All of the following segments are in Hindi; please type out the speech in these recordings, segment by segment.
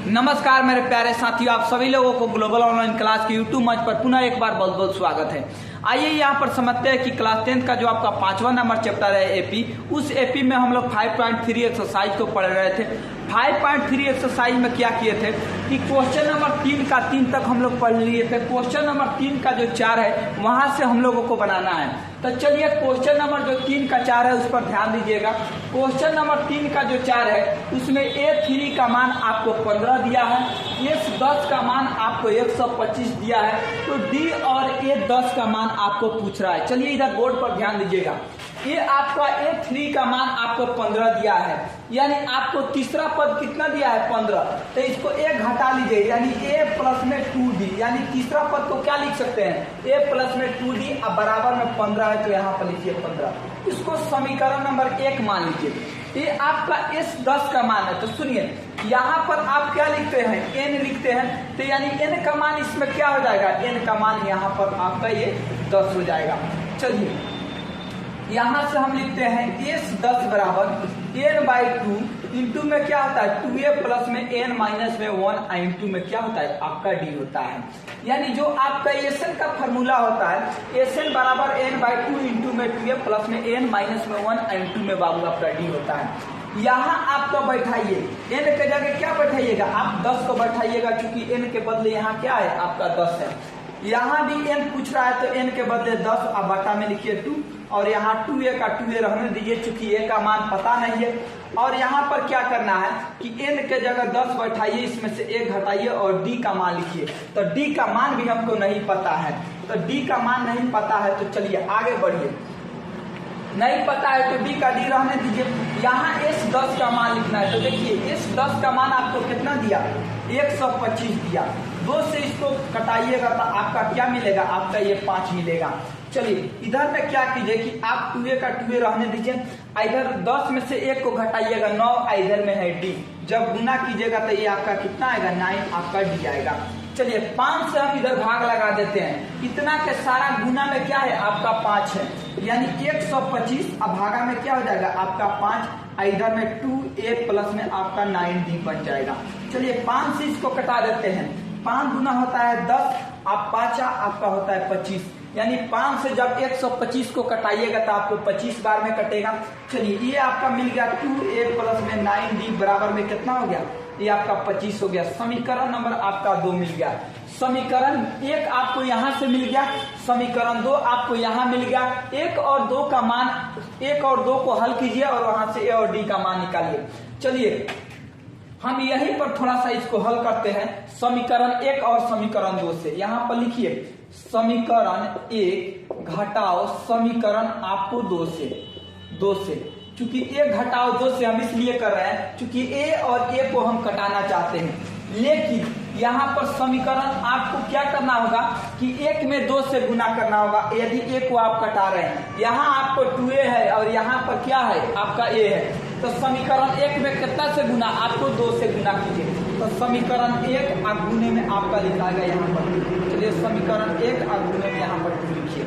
नमस्कार मेरे प्यारे साथियों, आप सभी लोगों को ग्लोबल ऑनलाइन क्लास के यूट्यूब मंच पर पुनः एक बार बहुत बहुत स्वागत है। आइए यहाँ पर समझते हैं कि क्लास 10th का जो आपका 5वां नंबर चैप्टर है एपी, उस एपी में हम लोग 5.3 एक्सरसाइज को पढ़ रहे थे। 5.3 एक्सरसाइज में क्या किए थे कि क्वेश्चन नंबर 3 का 3 तक हम लोग पढ़ लिए थे। क्वेश्चन नंबर 3 का जो 4 है वहां से हम लोगों को बनाना है। तो चलिए क्वेश्चन नंबर जो 3 का 4 है उस पर ध्यान दीजिएगा। क्वेश्चन नंबर 3 का जो 4 है उसमें A3 का मान आपको 15 दिया है, S10 का मान आपको 125 दिया है, तो D और A10 का मान आपको पूछ रहा है। चलिए इधर बोर्ड पर ध्यान दीजिएगा। ये आपका A3 का मान आपको 15 दिया है, यानी आपको तीसरा पद कितना दिया है 15, तो इसको एक घटा लीजिए, यानी A प्लस में 2D, यानी तीसरा पद को क्या लिख सकते हैं A प्लस में 2D, अब बराबर में 15 है तो यहाँ पर लिखिए 15। इसको समीकरण नंबर 1 मान लीजिए। ये आपका S10 का मान है, तो सुनिए यहाँ पर आप क्या लिखते हैं N लिखते हैं, तो यानी N का मान इसमें क्या हो जाएगा, N का मान यहाँ पर आपका ये 10 हो जाएगा। चलिए यहाँ से हम लिखते हैं S10 बराबर n/2 इंटू में क्या होता है 2a प्लस में n माइनस में 1 इंटू में क्या होता है आपका d होता है। यानी जो आपका एसएन का फॉर्मूला होता है एसएन बराबर n/2 इंटू में 2a प्लस में n माइनस में 1 इंटू में बाबू आपका d होता है। यहाँ आपका बैठाइए n के जगह क्या बैठाइएगा आप 10 को बैठाइएगा, क्योंकि n के बदले यहाँ क्या है आपका 10 है। यहाँ भी n पूछ रहा है तो n के बदले 10 अब बटा में लिखिए 2, और यहाँ 2a का 2a रहने दीजिए क्योंकि a का मान पता नहीं है। और यहाँ पर क्या करना है कि n के जगह 10 बैठाइए, इसमें से 1 घटाइए और d का मान लिखिए। तो d का मान भी हमको नहीं पता है, तो d का मान नहीं पता है तो चलिए आगे बढ़िए। नहीं पता है तो d का d रहने दीजिए। यहाँ S10 का मान लिखना है, तो देखिए S10 का मान आपको कितना दिया 125 दिया, 2 से इसको कटाइएगा तो आपका क्या मिलेगा, आपका ये 5 मिलेगा। चलिए इधर में क्या कीजिए कि आप 2a का 2a रहने दीजिए, इधर 10 में से 1 को घटाइएगा 9, इधर में है d, जब गुना कीजिएगा तो ये आपका कितना आएगा 9 आपका d आएगा। चलिए 5 से हम इधर भाग लगा देते हैं, इतना के सारा गुना में क्या है आपका 5 है, यानी 125 अब भागा में क्या हो जाएगा आपका 5, इधर में 2a प्लस में आपका 9d बन जाएगा। चलिए 5 से इसको कटा देते हैं, 5 गुना होता है 10, आप 5 आपका होता है 25, यानी 5 से जब 125 को कटाइएगा तो आपको 25 बार में कटेगा। चलिए ये आपका मिल गया 2a प्लस में 9d बराबर में कितना हो गया, ये आपका 25 हो गया। समीकरण नंबर आपका 2 मिल गया। समीकरण 1 आपको यहाँ से मिल गया, समीकरण 2 आपको यहाँ मिल गया। 1 और 2 का मान, 1 और 2 को हल कीजिए और वहां से a और d का मान निकालिए। चलिए हम यहीं पर थोड़ा सा इसको हल करते हैं समीकरण 1 और समीकरण 2 से। यहाँ पर लिखिए समीकरण 1 घटाओ समीकरण आपको 2 से, चूंकि a घटाओ 2 से हम इसलिए कर रहे हैं क्योंकि a और a को हम कटाना चाहते हैं, लेकिन यहाँ पर समीकरण आपको क्या करना होगा कि 1 में 2 से गुना करना होगा। यदि a को आप कटा रहे हैं, यहाँ आपको 2a है और यहाँ पर क्या है आपका a है, तो समीकरण 1 में कितना से गुना आपको 2 से गुना कीजिए, तो समीकरण 1 आप गुने में आपका लिखाएगा यहाँ पर। चलिए समीकरण 1 आप गुने में यहाँ पर 2 लिखिए।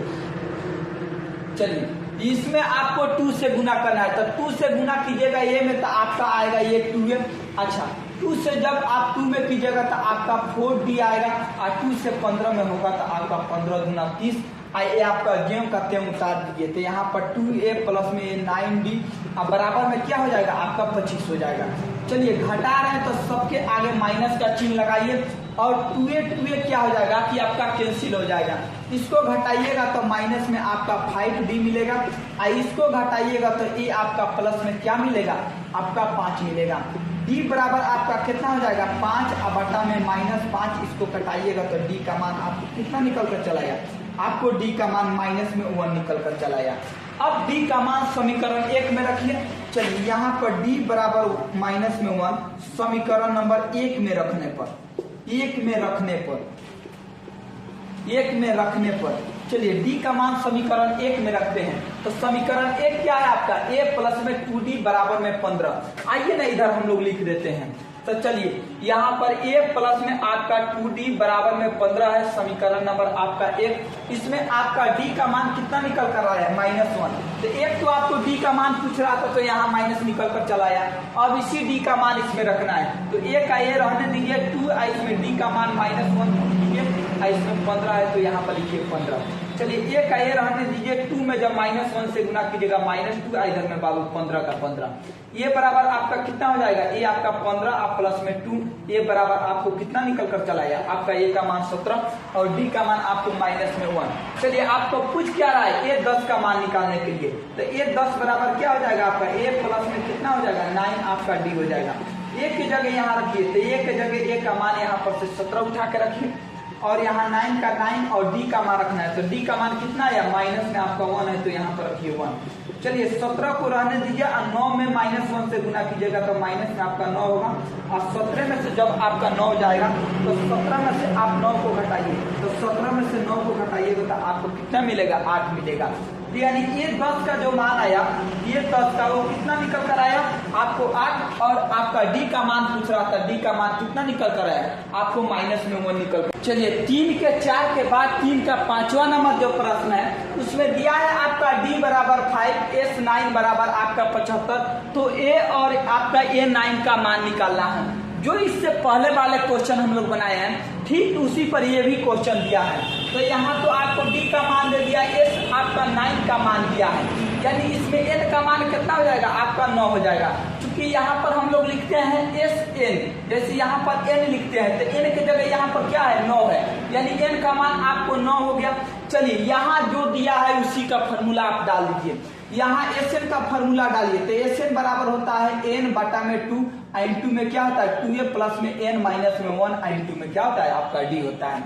चलिए इसमें आपको 2 से गुना करना है, तो 2 से गुना कीजिएगा a में तो आपका आएगा ये 2a। अच्छा 2 से जब आप 2 में कीजिएगा तो आपका 4d आएगा, और 2 से 15 में होगा तो आपका 15 गुना 30, ये आपका ज्यों का त्यों उतार दीजिए। तो यहाँ पर 2a प्लस में 9d अब बराबर में क्या हो जाएगा आपका 25 हो जाएगा। चलिए घटा रहे हैं तो सबके आगे माइनस का चिन्ह लगाइए, और 2a क्या हो जाएगा कि आपका कैंसिल हो जाएगा। इसको घटाइएगा तो माइनस में आपका 5d मिलेगा, और इसको घटाइएगा तो ये आपका प्लस में क्या मिलेगा आपका 5 मिलेगा। d बराबर आपका कितना हो जाएगा 5, अब बटा में -5, इसको कटाइएगा तो d का मान आपको कितना निकल कर चला गया, आपको d का मान माइनस में 1 निकल कर चला गया। अब d का मान समीकरण 1 में रखिए। चलिए यहाँ पर d बराबर -1 समीकरण नंबर 1 में रखने पर चलिए d का मान समीकरण 1 में रखते हैं, तो समीकरण 1 क्या है आपका a प्लस में 2d बराबर में 15। आइए ना इधर हम लोग लिख देते हैं तो चलिए यहाँ पर a प्लस में आपका 2d बराबर में 15 है, समीकरण नंबर आपका 1। इसमें आपका d का मान कितना निकल कर आया है, -1। तो एक तो आपको d का मान पूछ रहा था तो यहाँ माइनस निकल कर चला आया। अब इसी d का मान इसमें रखना है, तो a का ये रहने दीजिए 2, इसमें d का मान -1 दीजिए, इसमें 15 है तो यहाँ पर लिखिए 15। चलिए a का ये रहने दीजिए 2 में जब -1 से गुना कीजिएगा -2, इधर में बाबू 15 का 15, ये बराबर आपका कितना हो जाएगा, a आपका 15 आप प्लस में 2, ये बराबर आपको कितना निकल कर चला आया, आपका a का मान 17 और d का मान आपको -1। चलिए आपको पूछ क्या रहा है, a 10 का मान निकालने के लिए, तो a 10 बराबर क्या हो जाएगा आपका a प्लस में कितना हो जाएगा 9, आपका d हो जाएगा। a की जगह यहाँ रखिए, तो a की जगह a का मान यहाँ पर से 17 उठा के रखिए और यहाँ 9 का 9 और d का मान रखना है, तो d का मान कितना है, माइनस में आपका 1 है तो यहाँ पर रखिए 1। चलिए 17 को रहने दीजिए और 9 में -1 से गुना कीजिएगा तो माइनस में आपका 9 होगा और 17 में से जब आपका 9 जाएगा तो 17 में से आप 9 को घटाइए, तो 17 में से 9 को घटाइएगा तो आपको कितना मिलेगा, 8 मिलेगा। यानी ये 10 का जो मान आया, ये 10 का वो कितना निकल कर आया आपको 8, और आपका d का मान पूछ रहा था, d का मान कितना निकल कर आया आपको -1 निकल कर। चलिए 3 के 4 के बाद 3 का 5वां नंबर जो प्रश्न है उसमें दिया है आपका d बराबर 5, s 9 बराबर आपका 75, तो a और आपका a 9 का मान निकालना है। जो इससे पहले वाले क्वेश्चन हम लोग बनाए हैं ठीक उसी पर ये भी क्वेश्चन दिया है, तो यहाँ तो आपको d का मान दे दिया, s आपका 9 का मान दिया है, यानी इसमें n का मान कितना हो जाएगा आपका 9 हो जाएगा। क्योंकि यहाँ पर हम लोग लिखते हैं sn, जैसे यहाँ पर n लिखते हैं तो n की जगह यहाँ पर क्या है 9 है, यानी n का मान आपको 9 हो गया। चलिए यहाँ जो दिया है उसी का फॉर्मूला आप डाल दीजिए, यहाँ Sn का फॉर्मूला डालिए, तो Sn बराबर होता है n बटा में 2, n2 में क्या होता है 2a प्लस में n माइनस में 1, n2 में क्या होता है आपका d होता है।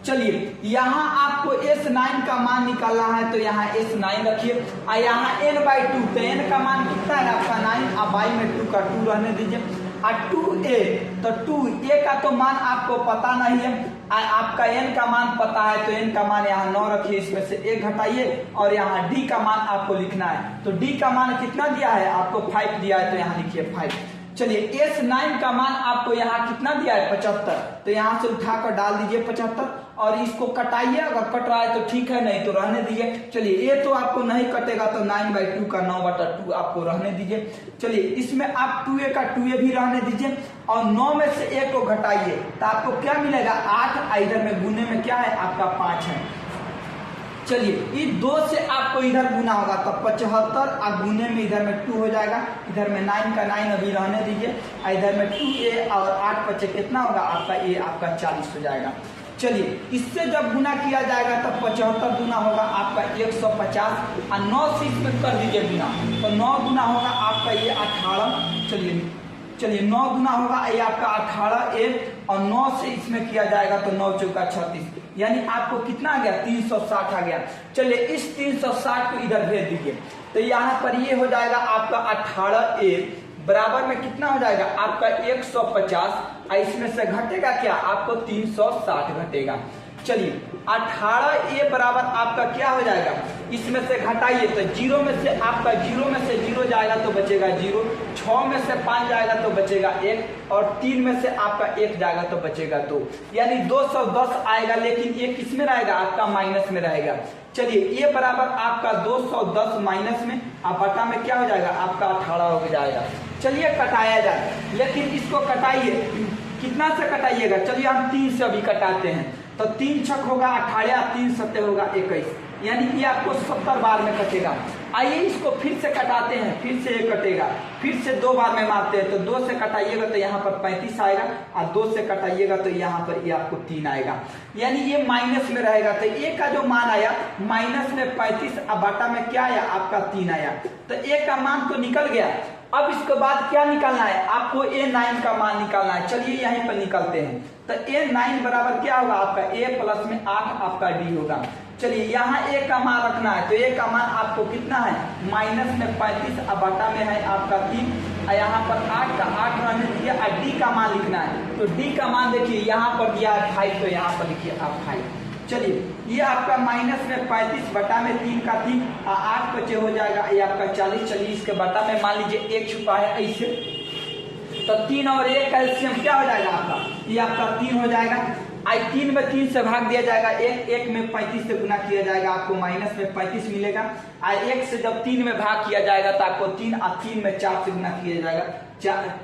चलिए यहाँ आपको S9 का मान निकालना है, तो यहाँ S9 रखिए और यहाँ n/2, तो n का मान कितना है आपका 9 और बाई में 2 का 2 रहने दीजिए और 2a, तो 2a का तो मान आपको पता नहीं है, आपका n का मान पता है तो n का मान यहाँ 9 रखिए, इसमें से 1 घटाइए और यहाँ d का मान आपको लिखना है, तो d का मान कितना दिया है आपको 5 दिया है तो यहाँ लिखिए 5। चलिए S9 का मान आपको यहाँ कितना दिया है 75, तो यहाँ से उठाकर डाल दीजिए 75 और इसको कटाइए, अगर कट रहा है तो ठीक है नहीं तो रहने दीजिए। चलिए ये तो आपको नहीं कटेगा तो 9/2 का 9/2 आपको रहने दीजिए। चलिए इसमें आप 2a का 2a भी रहने दीजिए और 9 में से 1 को घटाइए तो आपको क्या मिलेगा 8, इधर में गुने में क्या है आपका 5 है। चलिए इस 2 से आपको इधर गुना होगा तो 75 और गुने में इधर में 2 हो जाएगा, इधर में 9 का 9 अभी रहने दीजिए, इधर में 2a और 8 बचे कितना होगा आपका a आपका 40 हो जाएगा। चलिए इससे जब गुना किया जाएगा तब 75 गुना होगा आपका 150 और 9 से इसमें कर दीजिए गुना, तो 9 गुना होगा आपका ये 18। चलिए 9 गुना होगा ये आपका 18 और 9 से इसमें किया जाएगा तो 9 चौका 36, यानी आपको कितना आ गया 360 आ गया। चलिए इस 360 को इधर भेज दीजिए, तो यहाँ पर ये हो जाएगा आपका 18a बराबर में कितना हो जाएगा आपका 150, इसमें से घटेगा क्या आपको 360 घटेगा। चलिए 18a बराबर आपका क्या हो जाएगा, इसमें से घटाइए तो 0 में से आपका 0 में से 0 जाएगा तो बचेगा 0, 6 में से 5 जाएगा तो बचेगा 1 और 3 में से आपका 1 जाएगा तो बचेगा 2, यानी 210 आएगा, लेकिन ये किस में रहेगा आपका माइनस में रहेगा। चलिए ये बराबर आपका 210 माइनस में आप बटा में क्या हो जाएगा आपका 18 हो जाएगा। चलिए कटाया जाए, लेकिन इसको कटाइए, कितना से कटाइएगा, चलिए हम 3 से अभी कटाते हैं, तो 3 छक होगा 18, 3 सत्ते होगा 21, यानी कि आपको 70 बार में कटेगा। आइए इसको फिर से कटाते हैं, फिर से ये कटेगा, फिर से 2 बार में मारते हैं, तो 2 से कटाइएगा तो यहाँ पर 35 आएगा और 2 से कटाइएगा तो यहाँ पर ये आपको 3 आएगा, यानी ये माइनस में रहेगा। तो ए का जो मान आया माइनस में 35 और बटा में क्या आया आपका 3 आया, तो ए का मान तो निकल गया। अब इसके बाद क्या निकालना है आपको a9 का मान निकालना है। चलिए यहीं पर निकालते हैं, तो a9 बराबर क्या होगा आपका a प्लस में 8 आपका d होगा। चलिए यहाँ a का मान रखना है, तो a का मान आपको कितना है माइनस में 35 और बटा में है आपका 3 और यहाँ पर 8 का 8 रहने दीजिए और d का मान लिखना है, तो d का मान देखिए यहाँ पर दिया है 5, तो यहाँ पर लिखिए आप 5। चलिए ये आपका माइनस में 35 बटा में 3 का 3 और 8 बचे हो जाएगा ये आपका 40। चलिए इसके बटा में मान लीजिए 1 छुपा है ऐसे, तो 3 और 1 का एलसीएम क्या हो जाएगा आपका, ये आपका 3 हो जाएगा। आई 3 में 3 से भाग दिया जाएगा, 1 में 35 से गुना किया जाएगा, आपको माइनस में 35 मिलेगा। आई 1 से जब 3 में भाग किया जाएगा तो आपको 3 और 3 में 4 से गुना किया जाएगा,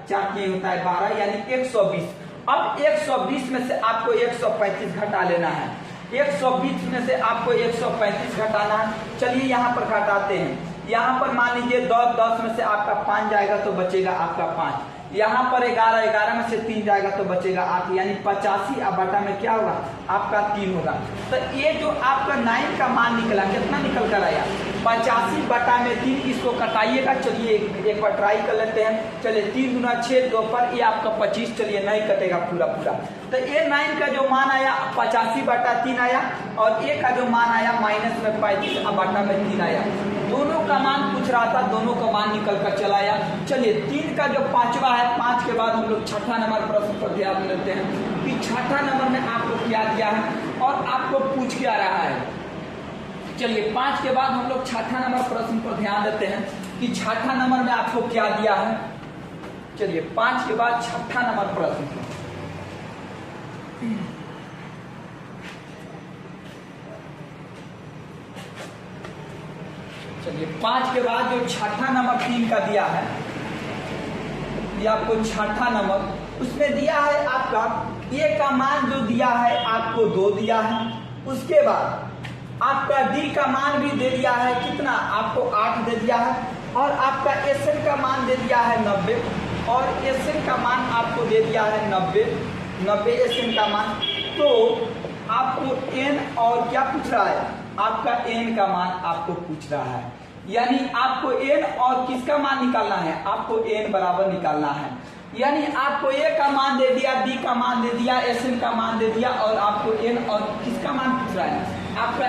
4 ये होता है 12 यानी 120। अब 120 में से आपको 135 घटा लेना है, 120 में से आपको 135 घटाना है। चलिए यहाँ पर घटाते हैं। यहाँ पर मान लीजिए 10 में से आपका 5 जाएगा तो बचेगा आपका 5, यहाँ पर 11 में से 3 जाएगा तो बचेगा 8, यानी 85 अब बटा में क्या होगा आपका 3 होगा। तो ये जो आपका 9 का मान निकला, कितना निकल कर आया 85 बटा में 3, इसको कटाइएगा। चलिए एक बार ट्राई कर लेते हैं। चलिए 3 गुना 6 2 पर ये आपका 25, चलिए नहीं कटेगा पूरा। तो ये 9 का जो मान आया 85 बटा 3 आया, और ए का जो मान आया माइनस में 35 अब बटा में 3 आया। दोनों का मान पूछ रहा था, दोनों का मान निकल कर चला आया। चलिए 3 का जो 5वां है, 5 के बाद हम लोग छठा नंबर प्रश्न पर ध्यान देते हैं कि छठा नंबर में आपको क्या दिया है और आपको पूछ क्या रहा है। चलिए 5 के बाद हम लोग छठा नंबर प्रश्न पर ध्यान देते हैं कि छठा नंबर में आपको क्या दिया है। चलिए 5 के बाद छठा नंबर प्रश्न, चलिए 5 के बाद जो छठा नंबर 3 का दिया है, ये आपको छठा नंबर उसमें दिया है आपका ए का मान जो दिया है आपको 2 दिया है। उसके बाद आपका डी का मान भी दे दिया है, कितना आपको 8 दे दिया है, और आपका एसएन का मान दे दिया है 90, और एसएन का मान आपको दे दिया है 90 एसएन का मान। तो आपको एन और क्या पूछ रहा है, आपका एन का मान आपको पूछ रहा है, यानी आपको एन और किसका मान निकालना है, आपको एन बराबर निकालना है। यानी आपको ए का मान दे दिया, बी का मान दे दिया, एसएन का मान दे दिया, और आपको एन और किसका मान पूछ रहा है, आपका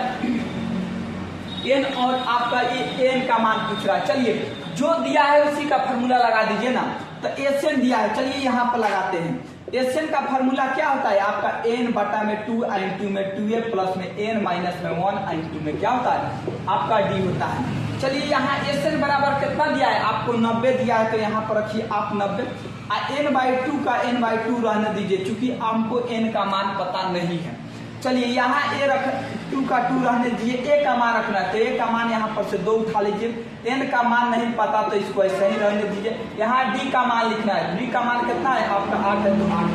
एन और आपका एन का मान पूछ रहा है। चलिए जो दिया है उसी का फार्मूला लगा दीजिए ना। तो एसएन दिया है, चलिए यहाँ पर लगाते हैं। एसएन का फार्मूला क्या होता है आपका एन बटा में 2 इंटू में 2a प्लस में एन माइनस में 1 इंटू में क्या होता है आपका डी होता है। चलिए यहाँ एसएन बराबर कितना दिया है आपको 90 दिया है, तो यहाँ पर रखिए आप 90, n/2 का n/2 रहने दीजिए क्योंकि हमको n का मान पता नहीं है। चलिए यहाँ ए रख 2 का 2 रहने दीजिए, ए का मान रखना है तो ए का मान यहाँ पर से 2 उठा लीजिए, एन का मान नहीं पता तो इसको ऐसे ही रहने दीजिए। यहाँ डी का मान लिखना है, डी का मान कितना है आपका 8 है तो 8।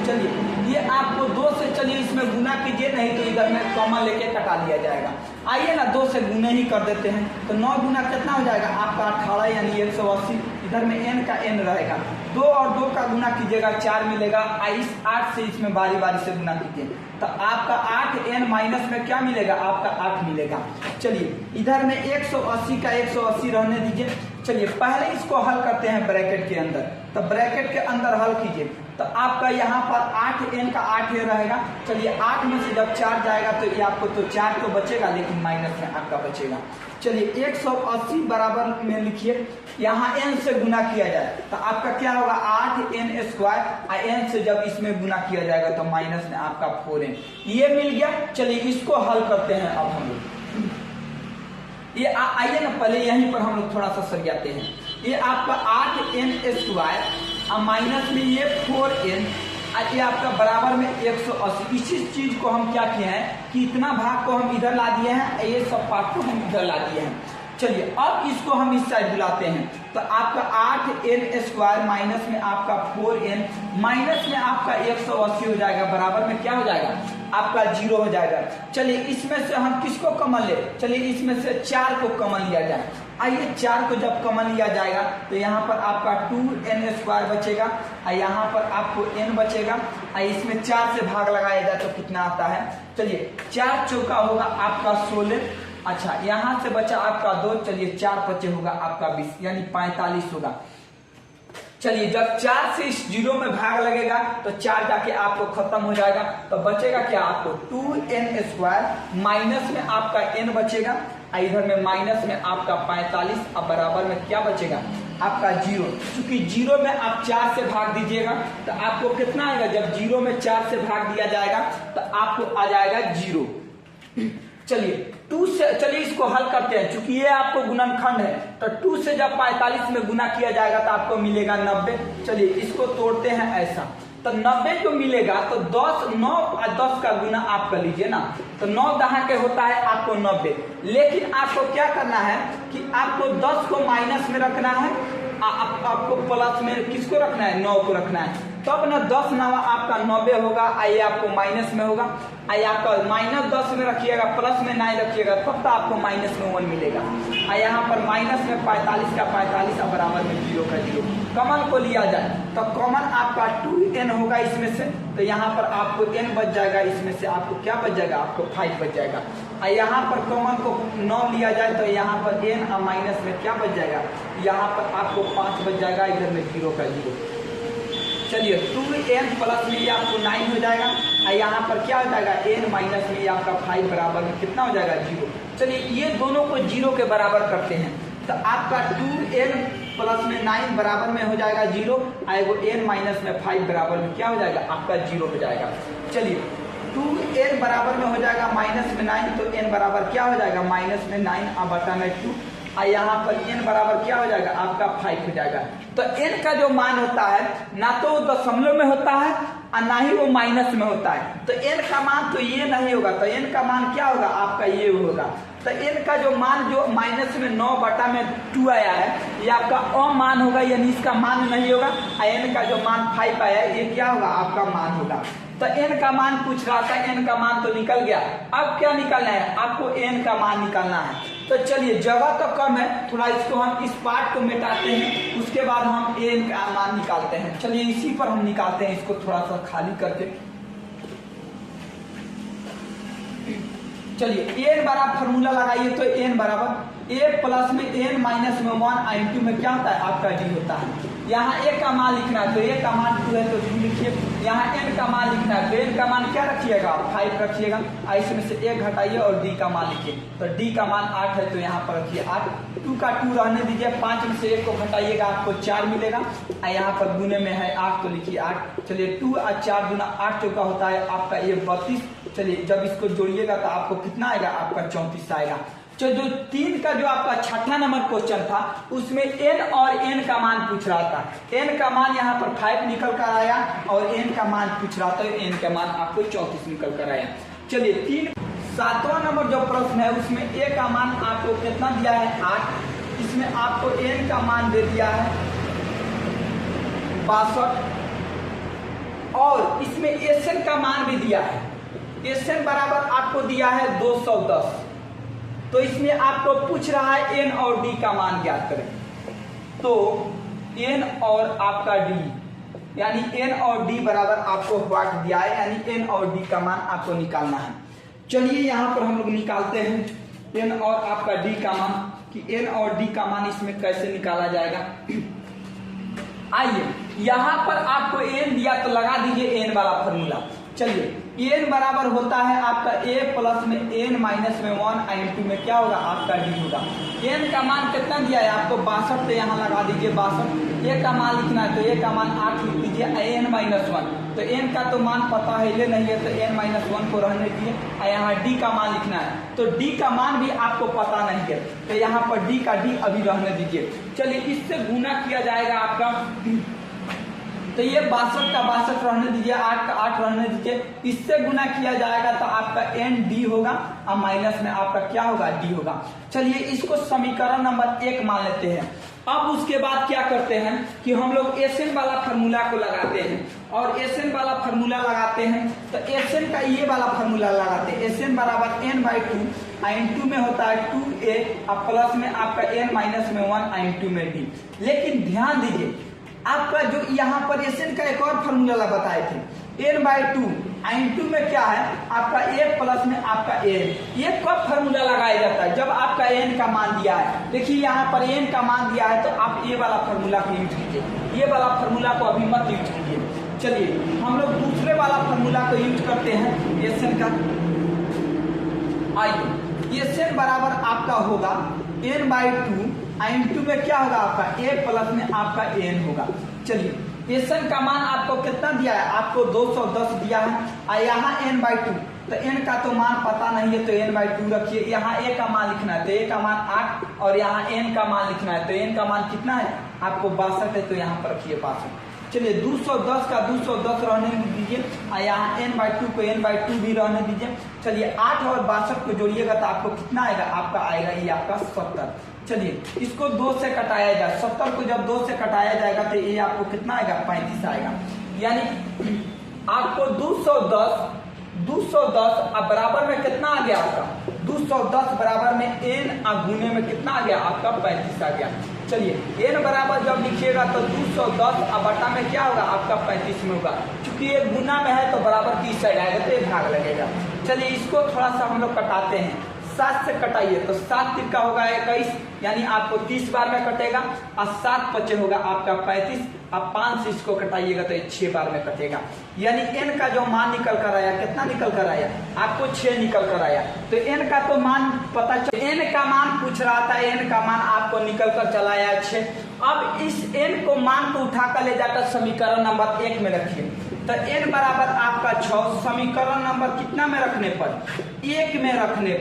चलिए ये आपको 2 से, चलिए इसमें गुना कीजिए, नहीं तो इधर में कॉमन लेके कटा लिया जाएगा। आइए ना 2 से गुने ही कर देते हैं, तो 9 गुना कितना हो जाएगा आपका 18 यानी 180, इधर में n का n रहेगा, 2 और 2 का गुना कीजिएगा 4 मिलेगा। इस 8 से इसमें बारी बारी से गुना कीजिए तो आपका 8n माइनस में क्या मिलेगा आपका 8 मिलेगा। चलिए इधर में 180 का 180 रहने दीजिए। चलिए पहले इसको हल करते हैं ब्रैकेट के अंदर, तो ब्रैकेट के अंदर हल कीजिए तो आपका यहाँ पर 8n का 8 रहेगा। चलिए 8 में से जब 4 जाएगा तो ये आपको तो 4 तो बचेगा लेकिन माइनस में आपका बचेगा। चलिए 180 बराबर में लिखिए, यहाँ n से गुना किया जाए तो आपका क्या होगा 8n², n से जब इसमें गुना किया जाएगा तो माइनस में आपका 4n, ये मिल गया। चलिए इसको हल करते हैं अब हम लोग। ये आइए ना पहले यहीं पर हम लोग थोड़ा सा सरियाते हैं। ये आपका 8n² और माइनस में ये 4n, ये आपका बराबर में 180। इसी चीज को हम क्या किए हैं कि इतना भाग को हम इधर ला दिए हैं, ये सब पार्ट को हम इधर ला दिए हैं। चलिए अब इसको हम इस साइड बुलाते हैं तो आपका 8n² माइनस में आपका 4n माइनस में आपका 180 हो जाएगा, बराबर में क्या हो जाएगा आपका 0 हो जाएगा। चलिए इसमें से हम किसको कॉमन ले, चलिए इसमें से 4 को कॉमन लिया जाए। आइए 4 को जब कॉमन लिया जाएगा तो यहाँ पर आपका 2n² बचेगा और यहाँ पर आपको n बचेगा, और इसमें 4 से भाग लगाया जाए तो कितना आता है। चलिए 4 चौका होगा आपका 16, अच्छा यहाँ से बचा आपका 2, चलिए 4 बचे होगा आपका 20 यानी 45 होगा। चलिए जब 4 से इस 0 में भाग लगेगा तो 4 जाके आपको खत्म हो जाएगा, तो बचेगा क्या आपको 2n² माइनस में आपका n बचेगा, इधर में माइनस में आपका 45 और बराबर में क्या बचेगा आपका 0। क्योंकि 0 में आप 4 से भाग दीजिएगा तो आपको कितना आएगा, जब 0 में 4 से भाग दिया जाएगा तो आपको आ जाएगा 0। चलिए 2 से, चलिए इसको हल करते हैं। चूंकि ये आपको गुणनखंड है तो 2 से जब 45 में गुना किया जाएगा तो आपको मिलेगा 90। चलिए इसको तोड़ते हैं ऐसा, तो 90 जो मिलेगा तो 9 और 10 का गुना आप कर लीजिए ना, तो 9 दहा के होता है आपको 90। लेकिन आपको क्या करना है कि आपको 10 को माइनस में रखना है, आपको प्लस में किसको रखना है, 9 को रखना है। तब ना 10 नवा आपका 90 होगा, आइए आपको माइनस में होगा, आइए आपका माइनस 10 में रखिएगा, प्लस में 9 रखिएगा, तब तो आपको माइनस में 1 मिलेगा। और यहाँ पर माइनस में 45 का 45 और बराबर में 0 का 0। कॉमन को लिया जाए तो कॉमन आपका 2n होगा इसमें से, तो यहाँ पर आपको n बच जाएगा, इसमें से आपको क्या बच जाएगा, आपको 5 बच जाएगा। और यहाँ पर कॉमन को 9 लिया जाए तो यहाँ पर n और माइनस में क्या बच जाएगा, यहाँ पर आपको 5 बच जाएगा, इधर में 0 का 0। चलिए 2n प्लस में ये आपको 9 हो जाएगा, और यहाँ पर क्या हो जाएगा, n माइनस में ये आपका 5 बराबर में कितना हो जाएगा, 0। चलिए ये दोनों को 0 के बराबर करते हैं, तो आपका 2n प्लस में 9 बराबर में हो जाएगा 0, और n माइनस में 5 बराबर में क्या हो जाएगा, आपका 0 हो जाएगा। चलिए 2n बराबर में हो जाएगा माइनस में 9, तो n बराबर क्या हो जाएगा, माइनस में 9 और बटा में 2, और यहाँ पर n बराबर क्या हो जाएगा, आपका 5 हो जाएगा। तो n का जो मान होता है ना तो दशमलव में होता है और ना ही वो माइनस में होता है, तो n का मान तो ये नहीं होगा, तो n का मान क्या होगा, आपका ये होगा। तो n का जो मान जो माइनस में 9 बटा में 2 आया है, ये आपका अमान होगा, यानी इसका मान नहीं होगा। और n का जो मान 5 आया है, ये क्या होगा, आपका मान होगा। तो n का मान पूछ रहा था, n का मान तो निकल गया, अब क्या निकालना है, आपको n का मान निकालना है। तो चलिए जगह तो कम है, थोड़ा इसको हम इस पार्ट को मिटाते हैं, उसके बाद हम n का मान निकालते हैं। चलिए इसी पर हम निकालते हैं, इसको थोड़ा सा खाली करके। चलिए n बराबर फॉर्मूला लगाइए, तो n बराबर a प्लस में n माइनस में 1 इंटू में क्या होता है, आपका d होता है। यहाँ a का मान लिखना है, तो a का मान 2 है तो 2 लिखिए। यहाँ n का मान लिखना है, तो n का मान क्या रखिएगा, 5 रखिएगा। इसमें से 1 घटाइए और d का मान लिखिए, तो d का मान 8 है, तो यहाँ पर रखिए 8। 2 का 2 रहने दीजिए, 5 में से 1 को घटाइएगा, आपको 4 मिलेगा। और यहाँ पर गुने में है 8, तो लिखिए 8। चलिए 2 और 4 गुना 8 चौका होता है आपका ये 32। चलिए जब इसको जोड़िएगा तो आपको कितना आएगा, आपका 34 आएगा। जो 3 का जो आपका छठा नंबर क्वेश्चन था, उसमें n और n का मान पूछ रहा था। n का मान यहाँ पर 5 निकल कर आया और n का मान पूछ रहा था, n का मान आपको 34 निकल कर आया। चलिए 7वां नंबर जो प्रश्न है, उसमें a का मान आपको कितना दिया है, 8। इसमें आपको n का मान दे दिया है 62, और इसमें Sn का मान भी दिया है। Sn बराबर आपको दिया है 210। तो इसमें आपको पूछ रहा है n और d का मान ज्ञात करें, तो n और आपका d, यानी n और d बराबर आपको व्हाट दिया है, यानी n और d का मान आपको निकालना है। चलिए यहाँ पर हम लोग निकालते हैं n और आपका d का मान, कि n और d का मान इसमें कैसे निकाला जाएगा। आइए यहाँ पर आपको n दिया तो लगा दीजिए n वाला फॉर्मूला। चलिए n बराबर होता है आपका a प्लस में n माइनस में 1 इंटू में क्या होगा, आपका d होगा। n का मान कितना दिया है आपको, 62, तो यहाँ लगा दीजिए 62। a का मान लिखना है, तो a का मान 8 लिख दीजिए, n माइनस 1, तो n का तो मान पता है ये नहीं है, तो n माइनस 1 को रहने दीजिए। और यहाँ d का मान लिखना है, तो d का मान भी आपको पता नहीं है, तो यहाँ पर d का d अभी रहने दीजिए। चलिए इससे गुना किया जाएगा आपका, तो ये 62 का 62 रहने दीजिए, 8 का 8 रहने दीजिए। इससे गुना किया जाएगा तो आपका n d होगा, और माइनस में आपका क्या होगा, d होगा। चलिए इसको समीकरण नंबर 1 मान लेते हैं। अब उसके बाद क्या करते हैं कि हम लोग Sn वाला फार्मूला को लगाते हैं, और Sn वाला फार्मूला लगाते हैं तो Sn का ये वाला फार्मूला लगाते हैं। Sn बराबर n/2, n2 में होता है 2a, और प्लस में आपका n माइनस में 1 n2 में d। लेकिन ध्यान दीजिए, आपका जो यहाँ पर Sn का एक और फार्मूला बताए थे, n/2 n2 में क्या है, आपका a प्लस में आपका n। ये कब फार्मूला लगाया जाता है, जब आपका n का मान दिया है। देखिए यहाँ पर n का मान दिया है, तो आप ये वाला फार्मूला को यूज कीजिए, ये वाला फार्मूला को अभी मत यूज कीजिए। चलिए हम लोग दूसरे वाला फार्मूला को यूज करते हैं Sn का। आइए Sn बराबर आपका होगा n/2 n2 में क्या होगा, आपका a प्लस में आपका n होगा। चलिए Sn का मान आपको कितना दिया है, आपको 210 दिया है, और यहाँ n/2, तो n का तो मान पता नहीं है तो n/2 रखिए। यहाँ a का मान लिखना है तो a का मान 8 और यहाँ n का मान लिखना है तो n का मान कितना है आपको 62 है तो यहाँ पर रखिए 62। चलिए 210 का 210 रहने दीजिए और यहाँ n/2 को n/2 भी रहने दीजिए। चलिए 8 और 62 को जोड़िएगा तो आपको कितना आएगा, आपका आएगा ये आपका 70। चलिए इसको 2 से कटाया जाए, 70 को जब 2 से कटाया जाएगा तो ये आपको कितना आएगा 35 आएगा। यानी आपको 210 अब बराबर में कितना आ गया आपका 210 बराबर में n गुने में कितना आ गया आपका 35 आ गया। चलिए n बराबर जब लिखिएगा तो 210 अब बटा में क्या होगा आपका 35 में होगा, क्योंकि ये गुना में है तो बराबर की साइड आएगा तो ये भाग लगेगा। चलिए इसको थोड़ा सा हम लोग कटाते हैं, 7 से कटाइए तो 7 तिरका होगा 21, यानी आपको 30 बार में कटेगा और 7 पचे होगा आपका 35। आप 5 से इसको कटाइएगा तो 6 बार में कटेगा। यानी n का जो मान निकल कर आया कितना निकल कर आया आपको 6 निकल कर आया। तो n का तो मान पता चल, n का मान पूछ रहा था, n का मान आपको निकल कर चला आया 6। अब इस n को मान को उठाकर ले जाकर समीकरण नंबर 1 में रखिए तो n बराबर आपका 6 समीकरण नंबर कितना में रखने पर 1 में रखने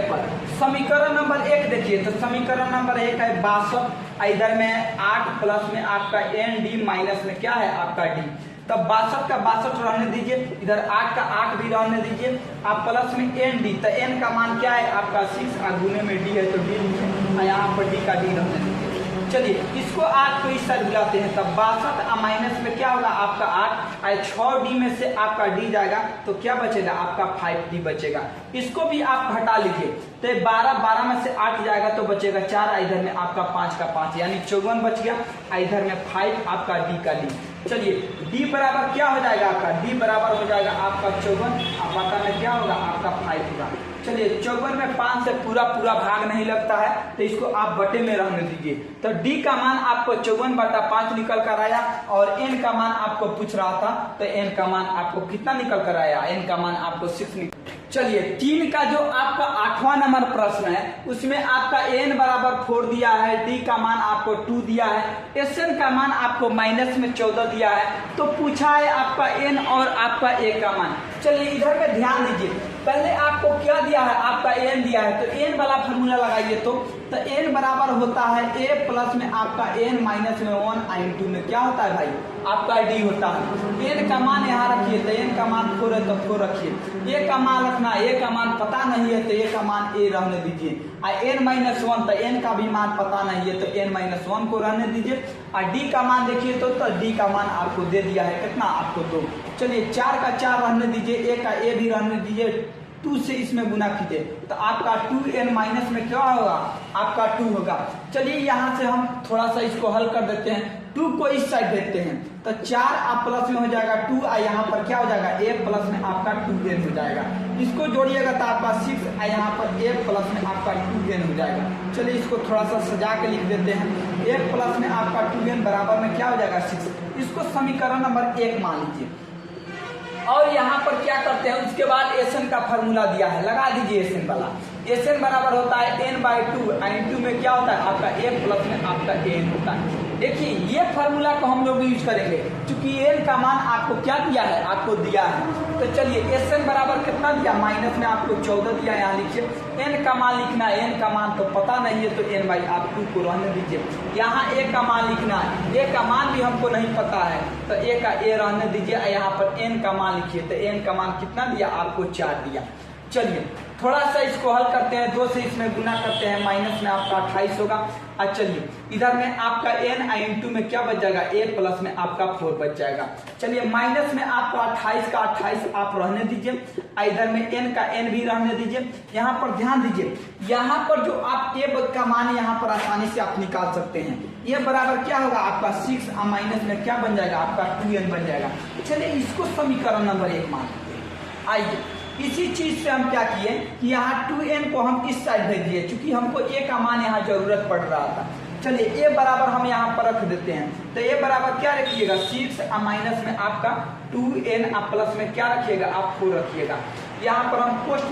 पर समीकरण नंबर 1 देखिए तो समीकरण नंबर 1 है 62, इधर में 8 प्लस में आपका n/d माइनस में क्या है आपका d, तब 62 का 62 रहने दीजिए, इधर 8 का 8 भी रहने दीजिए, आप प्लस में n/d तो n का मान क्या है आपका 6 और गुने में d है तो d लिखे, यहाँ पर d का d रहने दीजिए। चलिए इसको 8 को इस साइड बुलाते हैं तब 62 माइनस में क्या होगा आपका 8 और 6d में से आपका d जाएगा तो क्या बचेगा आपका 5d बचेगा। इसको भी आप घटा लीजिए तो 12 में से 8 जाएगा तो बचेगा 4, इधर में आपका 5 का 5 यानी 54 बच गया, इधर में 5 आपका d का d। चलिए d बराबर क्या हो जाएगा आपका d बराबर हो जाएगा आपका 54 बटा में क्या होगा आपका 5 होगा। चलिए 54 में 5 से पूरा भाग नहीं लगता है तो इसको आप बटे में रहने दीजिए तो d का मान आपको 54/5 निकल कर आया और n का मान आपको पूछ रहा था तो n का मान आपको कितना निकल कर आया, n का मान आपको 6 निकल। चलिए 3 का जो आपका 8वां नंबर प्रश्न है उसमें आपका n बराबर 4 दिया है, d का मान आपको 2 दिया है, sn का मान आपको माइनस में 14 दिया है, तो पूछा है आपका n और आपका a का मान। चलिए इधर में ध्यान दीजिए, पहले आपको क्या दिया है आपका n दिया है तो n वाला फॉर्मूला लगाइए तो n बराबर होता है a प्लस में आपका n माइनस में 1 इंटू में क्या होता है भाई आपका d होता है। n का मान यहाँ रखिए तो n का मान 4 है तो 4 रखिए, a का मान रखना, a का मान पता नहीं है तो a का मान a रहने दीजिए, और n-1 तो n का भी मान पता नहीं है तो n-1 को रहने दीजिए, और d का मान देखिए तो d का मान आपको दे दिया है कितना आपको 2। चलिए 4 का 4 रहने दीजिए, a का a भी रहने दीजिए, 2 से इसमें गुना कीजिए तो आपका 2n माइनस में क्या होगा आपका 2 होगा। चलिए यहाँ से हम थोड़ा सा इसको हल कर देते हैं, 2 को इस साइड देखते हैं तो 4 आप प्लस में हो जाएगा 2 और यहाँ पर क्या हो जाएगा a प्लस में आपका 2n हो जाएगा, इसको जोड़िएगा तो आपका 6 और यहाँ पर a प्लस में आपका 2n हो जाएगा। चलिए इसको थोड़ा सा सजा के लिख देते हैं, a प्लस में आपका 2n बराबर में क्या हो जाएगा 6, इसको समीकरण नंबर 1 मान लीजिए। और यहाँ पर क्या करते हैं उसके बाद एसएन का फार्मूला दिया है, लगा दीजिए एसएन वाला, एसएन बराबर होता है n/2 n2 में क्या होता है आपका a प्लस में आपका n होता है। देखिए ये फार्मूला को हम लोग यूज करेंगे क्योंकि n का मान आपको क्या दिया है आपको दिया है। तो चलिए एसएन बराबर कितना दिया माइनस में आपको 14 दिया, यहाँ लिखिए n का मान लिखना है, n का मान तो पता नहीं है तो n आप 2 को रहने दीजिए, यहाँ a का मान लिखना है, a का मान भी हमको नहीं पता है तो a का a रहने दीजिए, यहाँ पर n का मान लिखिए तो n का मान कितना दिया आपको 4 दिया। चलिए थोड़ा सा इसको हल करते हैं, 2 से इसमें गुना करते हैं, माइनस में आपका 28 होगा। और चलिए इधर में आपका n इंटू में क्या बच जाएगा a प्लस में आपका 4 बच जाएगा। चलिए माइनस में आपका 28 का 28 आप रहने दीजिए, इधर में n का n भी रहने दीजिए। यहाँ पर ध्यान दीजिए, यहाँ पर जो आप a का मान यहाँ पर आसानी से आप निकाल सकते हैं, ये बराबर क्या होगा आपका 6 और माइनस में क्या बन जाएगा आपका 2n बन जाएगा। चलिए इसको समीकरण नंबर 1 मान लीजिए। आइए इसी चीज से हम क्या किए कि यहाँ 2n को हम इस साइड भेज दिए क्योंकि हमको a का मान यहाँ जरूरत पड़ रहा था। चलिए a बराबर हम यहाँ पर रख देते हैं तो a बराबर क्या रखिएगा 6 और माइनस में आपका 2n और प्लस में क्या रखिएगा आप 4 रखिएगा। यहाँ पर हम कोष्ट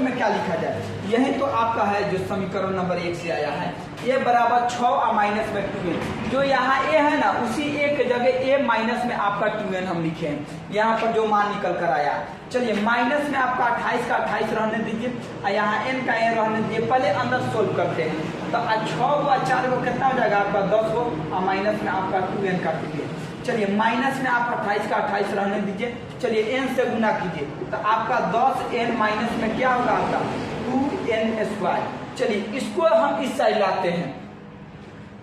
में क्या लिखा जाए, यही तो आपका है जो समीकरण नंबर 1 से आया है, a बराबर 6 और माइनस में 2n, जो यहाँ a है ना उसी a के जगह a ए माइनस में आपका 2n हम लिखे हैं, यहाँ पर जो मान निकल कर आया। चलिए माइनस में आपका 28 का 28 रहने दीजिए और यहाँ n का n रहने दीजिए। पहले अंदर सोल्व करते हैं तो 6 को 4 को कितना हो जाएगा आपका 10 को, और माइनस में आपका 2n काट दीजिए। चलिए माइनस में आप 28 का 28 रहने दीजिए। चलिए n से गुना कीजिए तो आपका 10n माइनस में क्या होगा आपका 2n²। चलिए इसको हम इस साइड लाते हैं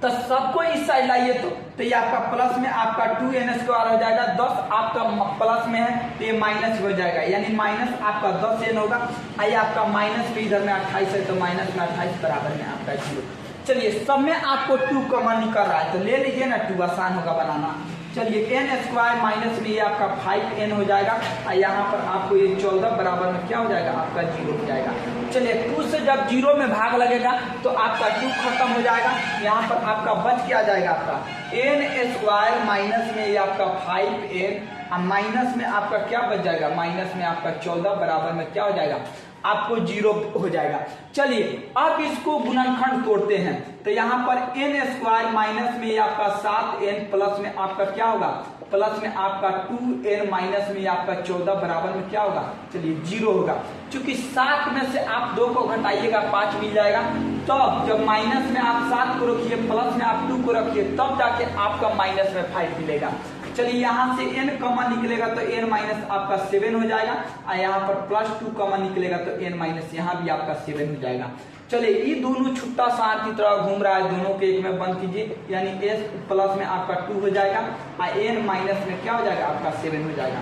तो सबको इस साइड लाइए तो ये आपका प्लस में आपका 2n² हो जाएगा। 10 आपका प्लस में है तो ये माइनस हो जाएगा, यानी माइनस आपका 10n होगा। आइए आपका माइनस भी इधर में 28 है तो माइनस में 28 बराबर में आपका 0। चलिए सब में आपको 2 कॉमन निकल रहा है तो ले लीजिए ना, 2 आसान होगा बनाना। चलिए n² माइनस में ये आपका 5n हो जाएगा और यहाँ पर आपको ये 14 बराबर में क्या हो जाएगा आपका 0 हो जाएगा। चलिए 2 से जब 0 में भाग लगेगा तो आपका 2 खत्म हो जाएगा। यहाँ पर आपका बच क्या जाएगा आपका n² माइनस में ये आपका 5n और माइनस में आपका क्या बच जाएगा, माइनस में आपका 14 बराबर में क्या हो जाएगा आपको 0 हो जाएगा। चलिए अब इसको गुणनखंड तोड़ते हैं तो यहाँ पर n² माइनस में आपका 7n प्लस में आपका क्या होगा, प्लस में आपका 2n माइनस में आपका 14 बराबर में क्या होगा, चलिए 0 होगा। क्योंकि 7 में से आप 2 को घटाइएगा 5 मिल जाएगा। तो जब माइनस में आप 7 को रखिए प्लस में आप 2 को रखिए तब जाके आपका माइनस में 5 मिलेगा। चलिए यहाँ से n कॉमन निकलेगा तो n माइनस आपका 7 हो जाएगा और यहाँ पर +2 कॉमन निकलेगा तो n माइनस यहाँ भी आपका 7 हो जाएगा। चलिए ये दोनों छुट्टा सार की तरह घूम रहा है, दोनों के एक में बंद कीजिए, यानी s प्लस में आपका 2 हो जाएगा और n माइनस में क्या हो जाएगा आपका 7 हो जाएगा।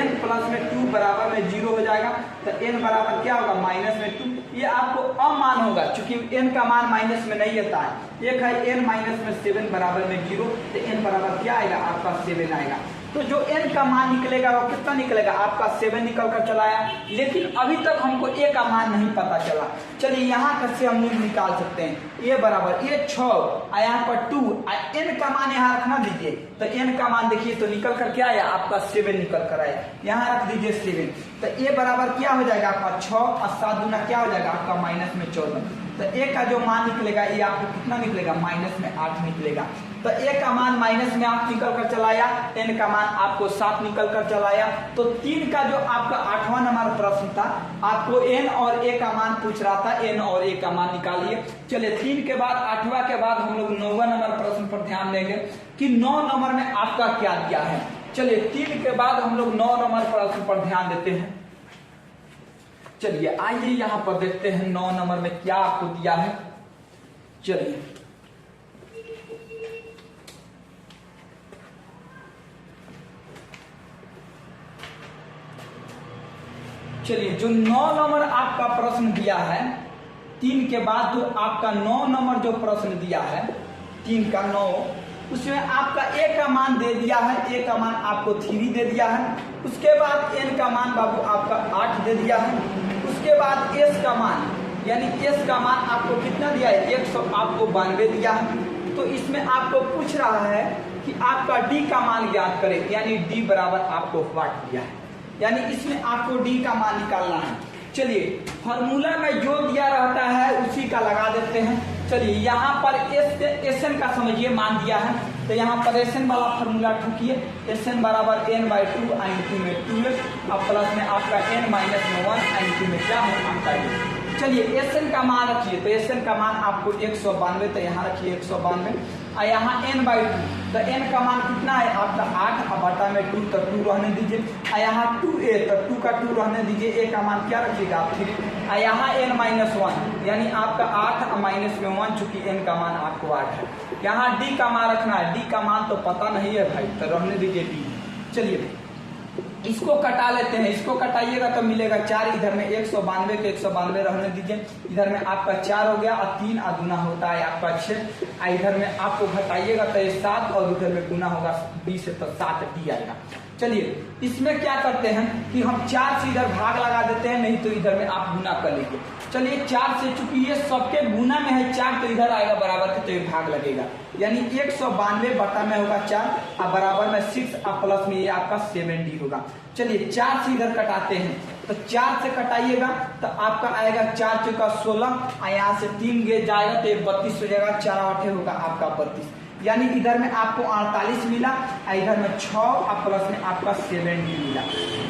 n प्लस में 2 बराबर में 0 हो जाएगा तो n बराबर क्या होगा माइनस में 2। ये आपको अमान होगा क्योंकि n का मान माइनस में नहीं आता है। एक है n माइनस में 7 बराबर में 0 तो n बराबर क्या आएगा आपका 7 आएगा। तो जो n का मान निकलेगा वो कितना निकलेगा आपका 7 निकल कर चला आया, लेकिन अभी तक हमको a का मान नहीं पता चला। चलिए यहाँ कैसे हम लोग निकाल सकते हैं, a बराबर ये 6 और यहाँ पर 2 और n का मान यहाँ रखना दीजिए तो n का मान देखिए तो निकल कर क्या आया आपका 7 निकल कर आया, यहाँ रख दीजिए 7 तो a बराबर क्या हो जाएगा आपका 6 और 7 गुना क्या हो जाएगा आपका माइनस में 14। तो a का जो मान निकलेगा ये आपको कितना निकलेगा माइनस में 8 निकलेगा। तो a का मान माइनस में 8 निकल कर चलाया, n का मान आपको 7 निकल कर चलाया। तो 3 का जो आपका 8वां नंबर प्रश्न था आपको n और a का मान पूछ रहा था, n और a का मान निकालिए। चलिए 3 के बाद 8वां के बाद हम लोग 9वां नंबर प्रश्न पर ध्यान देंगे कि 9 नंबर में आपका क्या दिया है। चलिए 3 के बाद हम लोग 9 नंबर प्रश्न पर ध्यान देते हैं। चलिए आइए यहाँ पर देखते हैं 9 नंबर में क्या आपको दिया है। चलिए जो 9 नंबर आपका प्रश्न दिया है 3 के बाद जो आपका 9 नंबर जो प्रश्न दिया है 3 का 9 उसमें आपका a का मान दे दिया है, a का मान आपको 3 दे दिया है। उसके बाद n का मान बाबू आपका 8 दे दिया है। उसके बाद s का मान यानी s का मान आपको कितना दिया है 192 दिया है। तो इसमें आपको पूछ रहा है कि आपका d का मान ज्ञात करें, यानी d बराबर आपको वाट दिया है, यानी इसमें आपको d का मान निकालना है। चलिए फॉर्मूला में जो दिया रहता है उसी का लगा देते हैं। चलिए यहाँ पर Sn का समझिए मान दिया है तो यहाँ पर Sn वाला फॉर्मूला ठोकिए, Sn बराबर n/2 × में 2 अब प्लस में आपका n माइनस में 1 × में क्या है आपका d। चलिए Sn का मान रखिए तो Sn का मान आपको 192 तो यहाँ रखिए 192 और यहाँ n/2 तो n का मान कितना है आपका 8 और बटा में 2 तो 2 रहने दीजिए और यहाँ 2a तो 2 का 2 रहने दीजिए, a का मान क्या रखिएगा आप 3 और यहाँ n-1 यानी आपका 8 और माइनस में 1 चूंकि n का मान आपको 8 है। यहाँ d का मान रखना है, d का मान तो पता नहीं है भाई तो रहने दीजिए d। चलिए इसको कटा लेते हैं, इसको कटाइएगा तो मिलेगा 4, इधर में 192 के 192 रहने दीजिए, इधर में आपका 4 हो गया और 3 और गुना होता है आपका 6 और इधर में आपको घटाइएगा तो ये 7 और उधर में गुना होगा 20 से तो 7d आएगा। चलिए इसमें क्या करते हैं कि हम 4 से इधर भाग लगा देते हैं, नहीं तो इधर में आप गुना कर लीजिए। चलिए 4 से चूंकि ये सबके गुना में है 4 तो इधर आएगा बराबर के तो ये भाग लगेगा, यानी 192 बटा में होगा 4 और बराबर में 6 और प्लस में ये आपका 7d होगा। चलिए 4 से इधर कटाते हैं तो 4 से कटाइएगा तो आपका आएगा 4 × 16 और यहाँ से 3 गे जाएगा तो ये 32 हो जाएगा, 4 8 होगा आपका 32। यानी इधर में आपको 48 मिला, इधर में 6 और प्लस में आपका 70 मिला।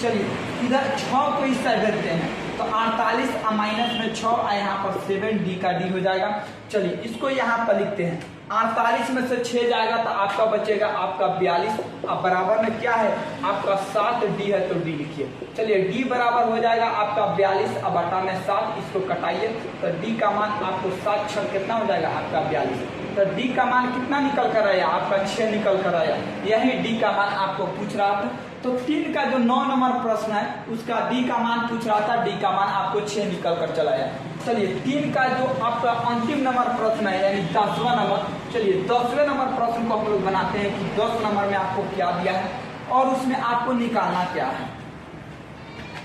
चलिए इधर 6 को इस साइड रखते हैं तो 48 और माइनस में 6 और यहाँ पर 7D का D हो जाएगा। चलिए इसको यहाँ पर लिखते हैं, 48 में से 6 जाएगा तो आपका बचेगा आपका 42 और बराबर में क्या है आपका 7D है तो D लिखिए। चलिए D बराबर हो जाएगा आपका 42 और बटा में 7, इसको कटाइए तो D का मान आपको 7 6 कितना हो जाएगा आपका 42। तो D का मान कितना निकल कर आया आपका 6 निकल कर आया, यही D का मान आपको पूछ रहा था। तो 3 का जो 9 नंबर प्रश्न है उसका D का मान पूछ रहा था, D का मान आपको 6 निकल कर चला आया। चलिए 3 का जो आपका अंतिम नंबर प्रश्न है यानी 10वां नंबर, चलिए 10वें नंबर प्रश्न को हम लोग बनाते हैं कि 10 नंबर में आपको क्या दिया है और उसमें आपको निकालना क्या है।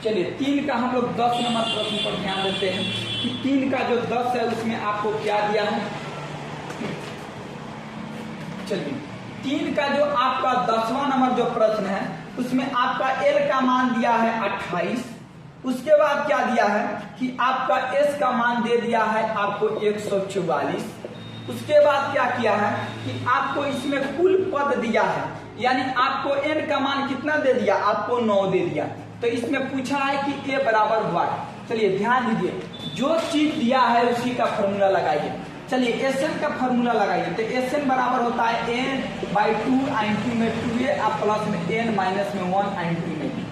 चलिए 3 का हम लोग 10 नंबर प्रश्न पर ध्यान देते हैं कि 3 का जो 10 है उसमें आपको क्या दिया है। चलिए 3 का जो आपका 10वां नंबर जो प्रश्न है उसमें आपका L का मान दिया है 28, उसके बाद क्या दिया है कि आपका S का मान दे दिया है आपको 144, उसके बाद क्या किया है कि आपको इसमें कुल पद दिया है यानी आपको N का मान कितना दे दिया आपको 9 दे दिया। तो इसमें पूछा है कि A बराबर हुआ। चलिए ध्यान दीजिए, जो चीज दिया है उसी का फॉर्मूला लगाइए। चलिए Sn का फॉर्मूला लगाइए तो Sn बराबर होता है n/2 × में 2a और प्लस में n माइनस में 1 × में।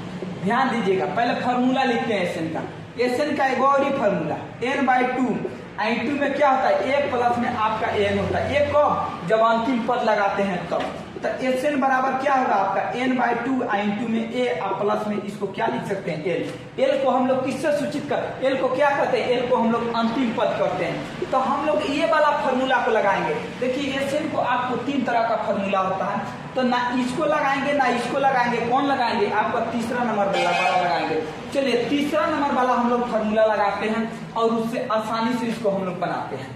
ध्यान दीजिएगा, पहले फॉर्मूला लिखते हैं Sn का। Sn का एक और ही फॉर्मूला n/2 × में क्या होता है a प्लस में आपका n होता है। a कब जब अंतिम पद लगाते हैं तब। तो Sn बराबर क्या होगा आपका n/2 × में a और प्लस में इसको क्या लिख सकते हैं l। l को हम लोग किससे सूचित कर, l को क्या करते हैं, l को हम लोग अंतिम पद करते हैं। तो हम लोग ये वाला फॉर्मूला को लगाएंगे। देखिए Sn को आपको 3 तरह का फॉर्मूला होता है, तो ना इसको लगाएंगे ना इसको लगाएंगे, कौन लगाएंगे आपका तीसरा नंबर वाला लगाएंगे। चलिए तीसरा नंबर वाला हम लोग फॉर्मूला लगाते हैं और उससे आसानी से इसको हम लोग बनाते हैं।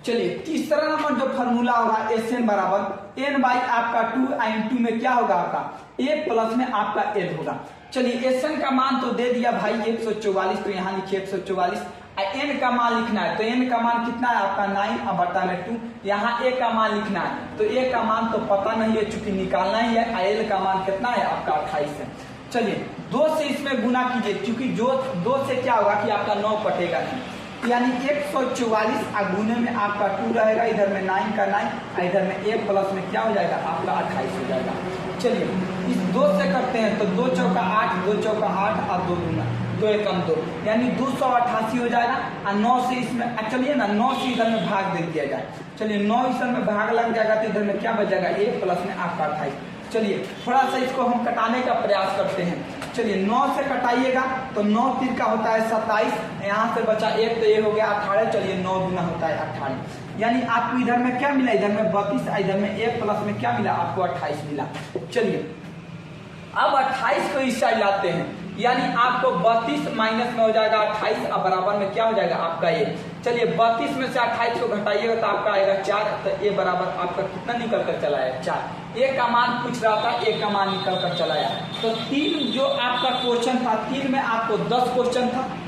चलिए तीसरा नंबर जो फॉर्मूला होगा Sn बराबर n बाई आपका 2 × में क्या होगा आपका a प्लस में आपका l होगा। चलिए Sn का मान तो दे दिया भाई 144, तो यहाँ लिखिए 144। n का मान लिखना है तो n का मान कितना है आपका 9 और बटा में 2, यहाँ a का मान लिखना है तो a का मान तो पता नहीं है चूंकि निकालना ही है। l का मान कितना है आपका 28 है। चलिए 2 से इसमें गुना कीजिए क्योंकि जो 2 से क्या होगा कि आपका 9 कटेगा नहीं, यानी 144 और गुने में आपका 2 रहेगा, इधर में 9 का 9 इधर में a प्लस में क्या हो जाएगा आपका 28 हो जाएगा। चलिए इस 2 से करते हैं तो 2 चौका 8, 2 चौका 8 और 2 दूना 2 एकम 2 यानी 288 हो जाएगा। और 9 से इसमें चलिए ना 9 से इधर में भाग दे दिया जाए। चलिए 9 इधर में भाग लग जाएगा तो इधर में क्या बच जाएगा a प्लस में आपका 28। चलिए थोड़ा सा इसको हम कटाने का प्रयास करते हैं। चलिए 9 से कटाइएगा तो 9 3 का होता है 27, यहाँ से बचा 1 तो ये हो गया 18। चलिए 9 गुना होता है 18, यानी आपको इधर में क्या मिला, इधर में 32 इधर में 1 प्लस में क्या मिला आपको 28 मिला। चलिए अब 28 को इस साइड लाते हैं यानी आपको 32 माइनस में हो जाएगा 28 और बराबर में क्या हो जाएगा आपका a। चलिए 32 में से 28 को घटाइएगा तो आपका आएगा 4, तो a बराबर आपका कितना निकल कर चला है 4। a का मान पूछ रहा था, a का मान निकल कर चला आया। तो 3 जो आपका क्वेश्चन था, 3 में आपको 10 क्वेश्चन था।